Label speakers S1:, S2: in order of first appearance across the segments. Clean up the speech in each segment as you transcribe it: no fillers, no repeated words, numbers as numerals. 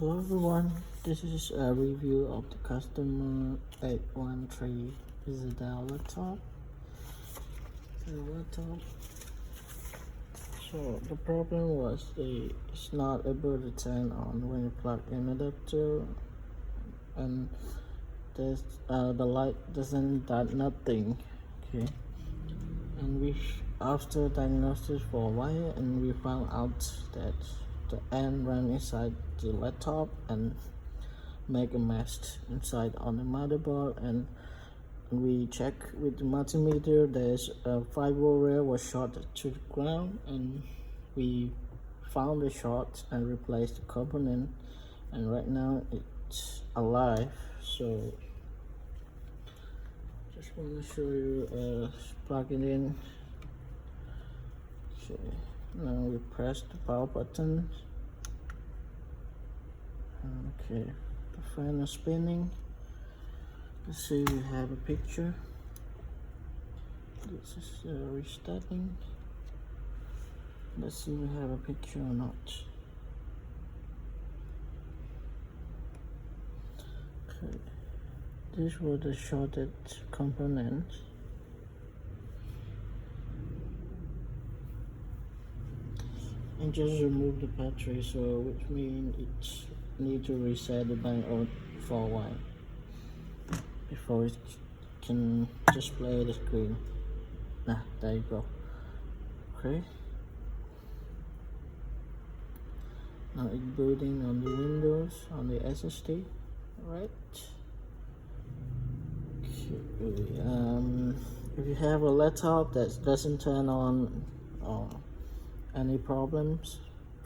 S1: Hello everyone, this is a review of the customer 813. This is a Dell laptop. So the problem was it's not able to turn on when you plug in adapter, and there's the light doesn't do nothing. Okay, and we after diagnosis for a while, and we found out that the end ran inside the laptop and make a mess inside on the motherboard, and we check with the multimeter. There's a 5-volt rail was short to the ground, and we found the short and replaced the component, and right now it's alive. So just want to show you plug it in. Okay, now we press the power button. Okay, the fan is spinning. Let's see, we have a picture. This is restarting. Let's see if we have a picture or not. Okay, these were the shorted components. And just remove the battery, so which means it need to reset the bank out for a while before it can display the screen. There you go. Okay, now it's booting on the Windows on the SSD. Right. Okay. If you have a laptop that doesn't turn on any problems,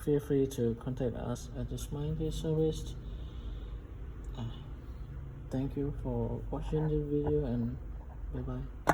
S1: feel free to contact us at the Smiley service. Thank you for watching the video, and bye bye.